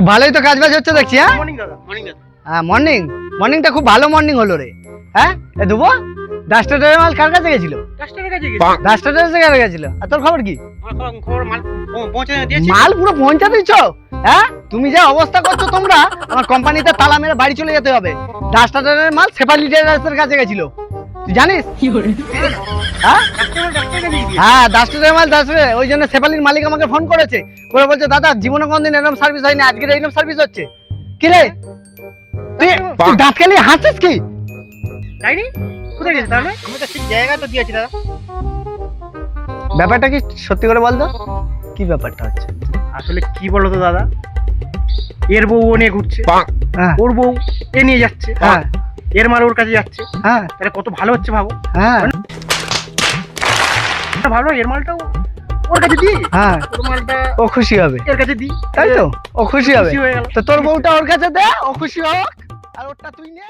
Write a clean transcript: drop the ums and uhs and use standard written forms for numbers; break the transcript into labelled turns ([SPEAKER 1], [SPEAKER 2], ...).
[SPEAKER 1] খুব ভালোই তো কাজ বাজ হচ্ছে দেখছি। হ্যাঁ
[SPEAKER 2] মর্নিং দাদা, মর্নিং দাদা।
[SPEAKER 1] হ্যাঁ মর্নিংটা খুব ভালো মর্নিং হলো রে। হ্যাঁ এ দেবো ডাস্টারের মাল কার কাছে গেছিল?
[SPEAKER 2] কাস্টমারের কাছে গেছি।
[SPEAKER 1] ডাস্টারের কাছে গেছিল। আর তোর খবর কি?
[SPEAKER 2] আমার খবর মাল পৌঁছে দিয়েছি।
[SPEAKER 1] মাল পুরো পৌঁছে দিচ্ছ? হ্যাঁ তুমি যে অবস্থা করছো তোমরা, আমার কোম্পানিতে তালা মেরে বাড়ি চলে যেতে হবে। ডাস্টারের মাল সেফালি ট্রেডার্সের কাছে গেছিল, তুই জানিস? হ্যাঁ
[SPEAKER 2] ডাস্টারের কাছে গেছি।
[SPEAKER 1] হ্যাঁ ডাস্টারের মাল ডাস্টারে, ওই জন্য সেফালির মালিক আমাকে ফোন করেছে, করে বলছে দাদা জীবনে কোনদিন এরকম সার্ভিস হয়নি, আজকে এরকম সার্ভিস হচ্ছে। কি রে তুই দাঁত খেলি হাসছিস কি?
[SPEAKER 2] তাইনি? কোথায় গেছি তাহলে? আমি তো ঠিক জায়গা তো দিয়েছি দাদা।
[SPEAKER 1] ব্যাপারটা কি সত্যি করে বল তো, কি ব্যাপারটা হচ্ছে?
[SPEAKER 2] আসলে কি বলো তো দাদা, এর বউ ও নিয়ে ঘুরছে,
[SPEAKER 1] হ্যাঁ
[SPEAKER 2] ওর বউ এ নিয়ে যাচ্ছে,
[SPEAKER 1] হ্যাঁ
[SPEAKER 2] এর মাল ওর কাছে যাচ্ছে।
[SPEAKER 1] হ্যাঁ
[SPEAKER 2] তাহলে কত ভালো হচ্ছে ভাবো।
[SPEAKER 1] হ্যাঁ
[SPEAKER 2] ভালো, এর মালটাও ওর কাছে দিই,
[SPEAKER 1] হ্যাঁ
[SPEAKER 2] ওর মালটা
[SPEAKER 1] ও খুশি হবে,
[SPEAKER 2] এর কাছে দিই,
[SPEAKER 1] তাই তো ও খুশি হবে।
[SPEAKER 2] খুশি হয়ে গেল।
[SPEAKER 1] তো তোর বউটা ওর কাছে দে, ও খুশি হোক, আর ওরটা তুই নে।